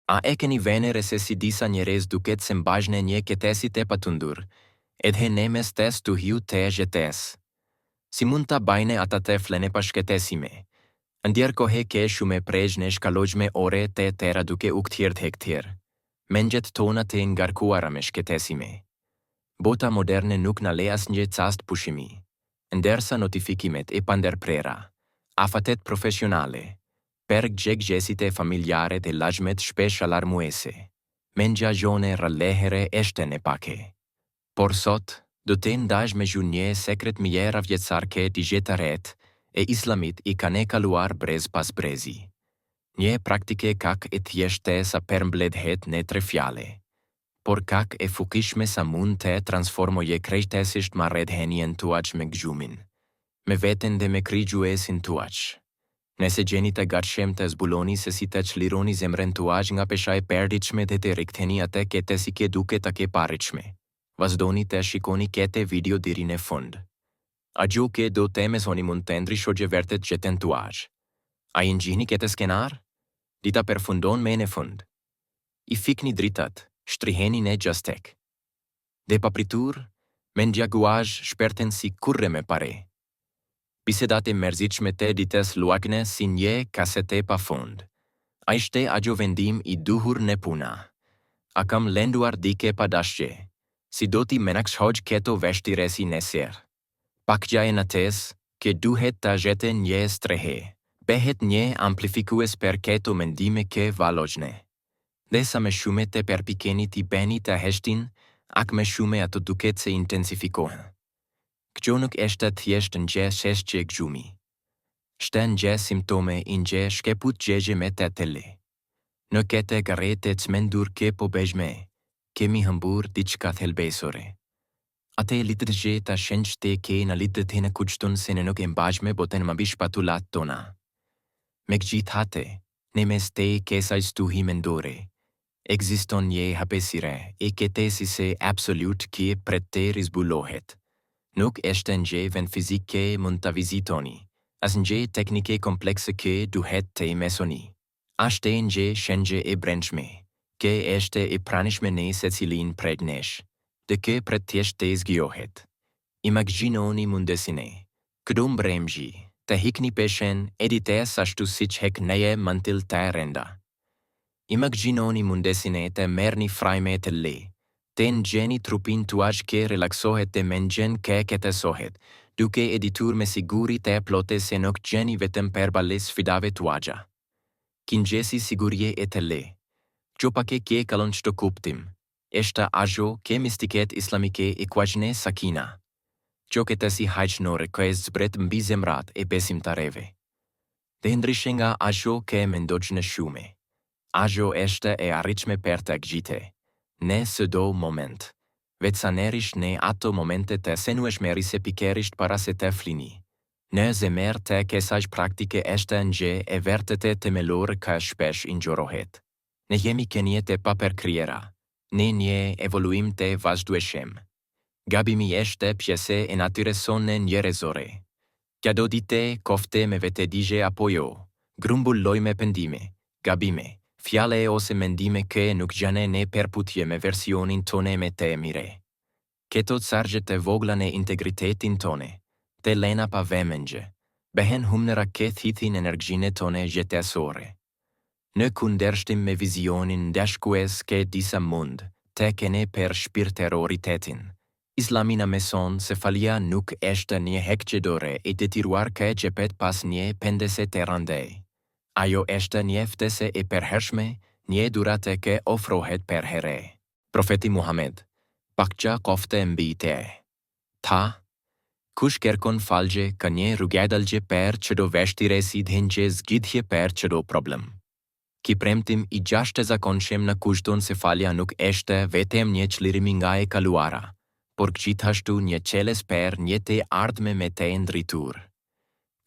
A e keni venere se si disa njerëz duket se mbajnë një ketesi të patundur, edhe ne mes tes të hiu të gjetes. Si mund të bajne ata të flene pa shketesime? Ndjer kohe ke shume prejnë shkalojme ore të tëra duke u këtjer të hektir. Mengjet tona të ngarkuara me shketesime. Bota moderne nuk në le asnjë cast pushimi. Ndërsa notifikimet e panderprera, afatet profesionale, per gjegjesite familjare dhe lajmet shpesh alarmuese. Mendja jone rallehere eshten e pake. Por sot, do të ndajsh me gjunje sekret mijera vjecarke digitaret e islamit I kanë kaluar brez pas brezi. Një praktike kak e thjeshte sa përmbledhet në 3 fjale. Por kak e fukishme sa mund të transformoje krejtesisht marrëdhënien tuaj me gjumin. Me veten dhe me krigjuesin tuaj. Nëse gjeni të gatshëm të zbuloni se si të çlironi zemrën tuaj nga pesha e perditshme dhe të riktheni atë kete si ke duke të ke paritshme. Vazhdoni të shikoni kete video deri në fund. Agju ke do të mesoni mund të ndryshojë vërtet gjeten tuaj. A I ngjini kete skenar? Dita përfundon me në fund. I fikni dritat, shtriheni në gjastek. Dhe papritur, mendja guaj shperten si kurre me pare. Bisedat e mërzitshme të dites luakne si një kasete pa fund. A ishte agjo vendim I duhur në puna. A kam lenduar dike pa dashje. Si do ti menakshoj keto veshtiresi nesër. Pak gja e nates, ke duhet të gjete një strehe. Behet një amplifikues per keto mendime ke valojne. Dhe sa me shume të perpikeni ti beni të heshtin, ak me shume ato duket se intensifikohen. Kjo nuk eshte thjesht në gje sheshqe gjumi. Shte në gje simptome në gje shkeput gjegje me të tele. Në kete garete të cmendur ke po bejme, kemi hëmbur diçka thelbesore. Ate litët gje të shenjte ke në litët hene kuqtun se në nuk e mbajme boten më bish patulat tona. Me gjith hate, ne mes te kesaj stuhi mendore. Ekziston një hapesire e ketesi se absolut ki pret te rizbulohet. Nuk eshte në gje ven fizike mund të vizitoni, as në gje teknike komplekse ke duhet të mesoni. Ashte në gje shenjë e brendshme, ke eshte e pranishme ne se cilin prednesh, dhe ke pretjesht të zgjohet. Imagjinoni mundesine, këdum bremgji, të hikni peshen edites ashtu si që hek neje mantil të renda. Imagjinoni mundesine të merni frajme të le, të në gjeni trupin tuaj ke relaksohet dhe mengjen ke ketesohet, duke editur me siguri të plote se nuk gjeni vetëm përbales sfidave tuaja. Kin gjesi sigurie e të le. Gjo pake ke kalon qëto kuptim, eshta ajo ke mistiket islamike e kuajne sakina. Gjo ketesi hajqnore ke zbret mbi zemrat e besim të reve. Dhe ndryshe nga ajo ke mendojnë shume. Ajo eshte e arritshme për të gjite. Ne së do moment. Vetë sa nerish ne ato momente të senueshmeri se pikerisht para se të flini. Në zemer të kesaj praktike eshte në gje e vertete të melore ka shpesh ingjorohet. Ne jemi kenje të paperkriera. Ne një evoluim të vazhdueshëm. Gabimi eshte pjese e natyre sonë njerëzore. Kja do dite kofte me vete digje apo jo. Grumbull loj me pendime. Gabime. Fjale ose mendime ke nuk gjane ne perputje me versionin tone me te mire. Keto sargje të vogla në integritetin tone, te lena pa vemengje, behen humnera ke thithin energjine tone jetesore. Në kundershtim me vizionin dashkues ke disa mund, te kene per shpirteroritetin. Islamina meson se falia nuk eshte një hekqedore e detiruar ke gjepet pas një pendese të randej. Ajo eshte njeftese e përhershme, një durate ke ofrohet për here. Profeti Muhammed, pakqa kofte mbi te. Ta, kush kërkon falgje ka një rrugjedalgje për qëdo veshtiresi dhenqe zgjidhje për qëdo problem. Ki premtim I gjashte zakonshëm në kushton se falja nuk eshte vetëm një çlirimi nga e kaluara, por gjithashtu një qeles për një te ardhme me te ndritur.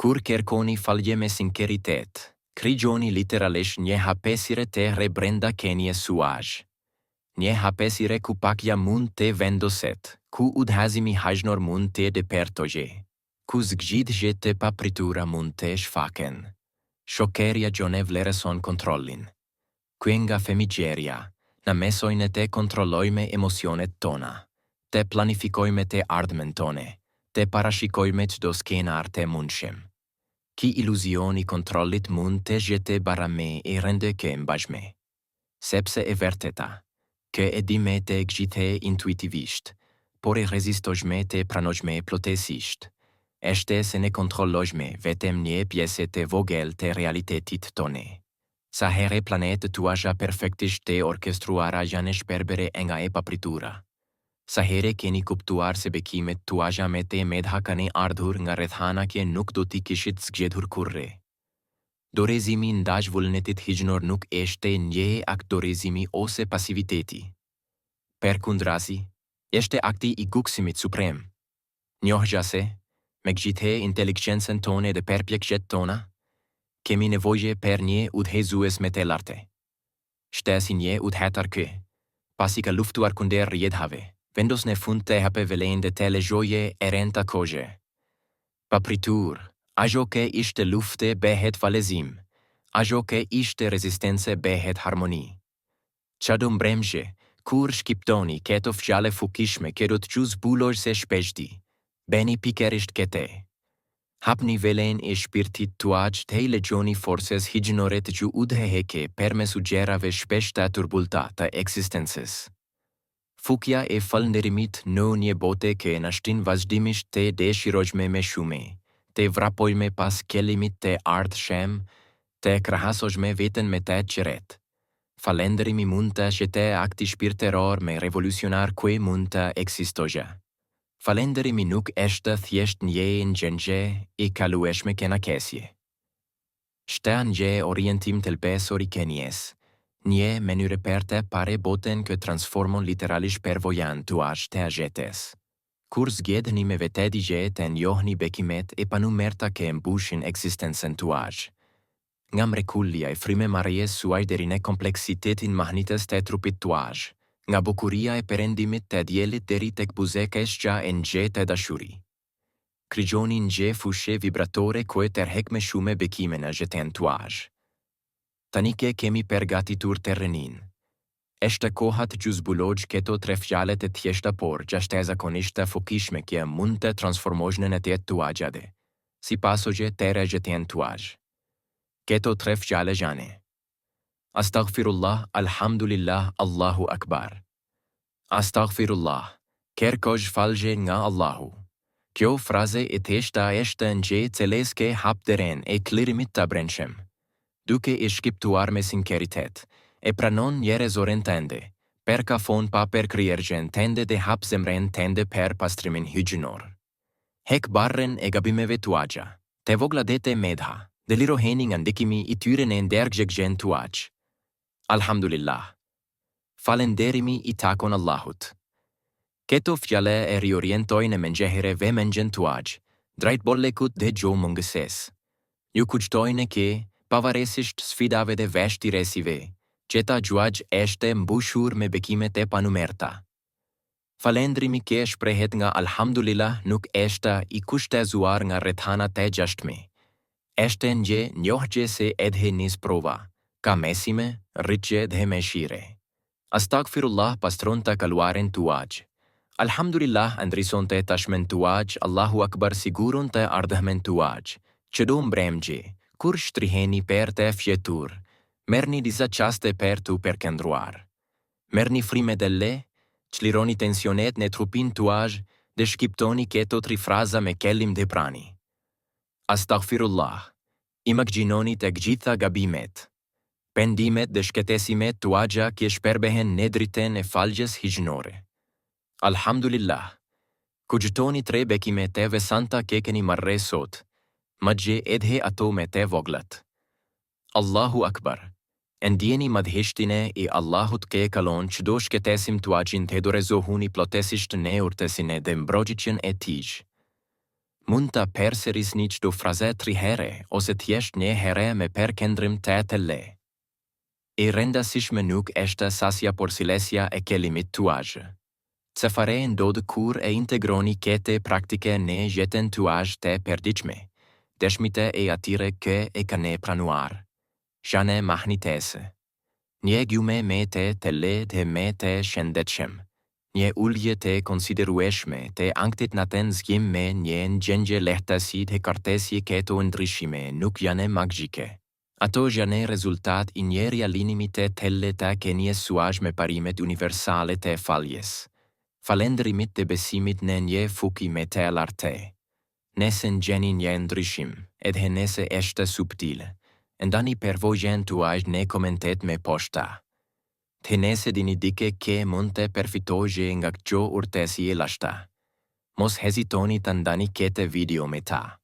Kur kërkoni falje me sinceritet, krigjoni literalisht një hapesire të rebrenda kenje suaj. Një hapesire ku pakja mund të vendoset, ku udhazimi hajnor mund të depertoje, ku zgjidhje të papritura mund të shfaken. Shokeria gjone vlerëson kontrollin. Ky nga famigjeria, na mesojnë te kontrollojme emocionet tona, te planifikojme te ardhmen tone, te parashikojme çdo skenar te mundshëm. Ki iluzioni kontrollit mund të jete bara me e rende ke mbajshme. Sepse e vërteta, ke e di me te gjithë intuitivisht, por e rezistojme te pranojme plotësisht. Eshte se ne kontrollojme vetëm një pjesë të vogël të realitetit tone. Sa herë planetet tuaja perfektisht të orkestruara janë shperbere nga e papritura. Sa herë keni kuptuar se bekimet tuaja me te medha kanë ardhur nga rrethana që nuk do t'i kishit zgjedhur kurrë. Dorezimi ndaj vullnetit hijnor nuk eshte një akt dorezimi ose pasiviteti. Përkundrazi, eshte akti i guksimit suprem. Njohja se, me gjithë inteligjencën tone dhe përpjekjet tona, kemi nevojë për një udhëhezues me të lartë. Shtesi një udhëhetar kë, pasi ka luftuar kundër rjedhave, vendos në fund të hape velen dhe të lexoje e renta koje. Papritur, ajo që ishte lufte behet falezim, ajo që ishte rezistence behet harmoni. Çado mbremje, kur shkiptoni këto fjalë fukishme që do të ju zbuloj se shpeshti, beni pikërisht këte. Hapni velen e shpirtit tuaj të lexoni forces hijnore të ju udhëheke përmes ugjerave shpeshta turbulta të eksistencës. Fukja e falënderimit në një bote që na shtin vazhdimisht të dëshirojme me shume, të vrapojme pas kelimit të ardhshëm, të krahasojme veten me të qeret. Falënderimi mund të jetë akti shpirtëror me revolucionar që mund të ekzistojë. Falënderimi nuk është thjesht një gjendje e kalueshme kënaqësie. Është një orientim thelbësor i kënjes, një mënyrë për të parë botën që transformon literalisht përvojën tuaj të jetës. Kur zgjedhni me vetë digje të njohni bekimet e panumerta që mbushin ekzistencën tuaj. Nga mrekullia e frymëmarrjes suaj deri në kompleksitetin mahnitës të trupit tuaj. Nga bukuria e perendimit të diellit deri tek buzëqeshja e nxehtë e dashuri. Krigjoni një fushë vibratore që tërheq me shumë bekime në jetën tuaj. Tani që kemi përgatitur terrenin. Është koha të ju zbuloj këto tre fjalë të thjeshta por jashtëzakonisht të fukishme që mund të transformojnë në jetë tuaj, si pasojë të jetën tuaj. Këto tre fjalë janë: Astaghfirullah, alhamdulillah, Allahu akbar. Astaghfirullah, kërkoj falje nga Allahu. Kjo fraze e thjeshta është një celeske hapderen e klirimit të brendshëm. Duke e shkiptuar me sinceritet, e pranon njerëzoren tënde, per ka fon pa per kryergjen tënde dhe hap zemren tënde per pastrimin hijnor. Hek barren e gabimeve tuaja, te vogla dhe te medha, dhe liroheni nga ndikimi i tyre në ndërgjegjen tuaj. Alhamdulillah. Falenderimi i takon Allahut. Këto fjale e riorientojnë mengjëherë vëmendjen tuaj, drejt bollekut dhe gjomëngëses. Ju kujtojnë që, pavarësisht sfidave dhe vështirësive, jeta juaj është mbushur me bekimet e panumerta. Falendrimi që shprehet nga Alhamdulillah nuk është i kushtëzuar nga rrethanat e jashtme. Është një njohje se edhe nis prova, ka mesime, rritje dhe mëshire. Astaghfirullah pastron të kaluaren tuaj. Alhamdulillah ndrison të tashmen tuaj, Allahu akbar siguron të ardhmen tuaj. Çdo mbrëmje, kur shtriheni për të fjetur, merrni disa qaste për të përkëndruar. Merrni frime delle, çlironi tensionet në trupin tuaj dhe shkiptoni këto tri fraza me kelim dhe prani. Astaghfirullah, imagjinoni të gjitha gabimet, pendimet dhe shkëtesimet tuaja që shperbehen në dritën e faljes hijnore. Alhamdulillah, kujtoni tre bekime të veçanta që keni marrë sot, madje edhe ato me të voglat. Allahu akbar, ndjeni madhështinë e Allahut që kalon çdo shkëtesim tuajin të dorëzohuni plotësisht në urtësinë dhe mbrojtjen e tij. Mund të përsërisni çdo frazë 3 herë ose thjesht një herë me përqendrim të thellë. E rëndësishme nuk është sasja por cilësia e kelimit tuaj. Çfarë ndodh kur e integroni këtë praktike në jetën tuaj të përditshme, dëshmitë e atyre që e kanë pranuar. Janë mahnitese. Një gjume me të le dhe me të shëndetshëm. Një ullje të konsiderueshme të anktit në të zgjim me një gjendje lehtësi dhe kartesje këto ndryshime nuk janë magjike. Ato janë rezultat i një rialinimi të thellë të një suazh me parimet universale të faljes. Falendrimit të besimit në një fuqi me të lartë. Nëse gjeni një ndryshim, edhe nëse është subtile, ndani përvojën tuaj në komentet me poshta. Të nëse dini dike ke mund të përfitojë nga kjo urtësi e lashta. Mos hezitoni të ndani këtë video me ta.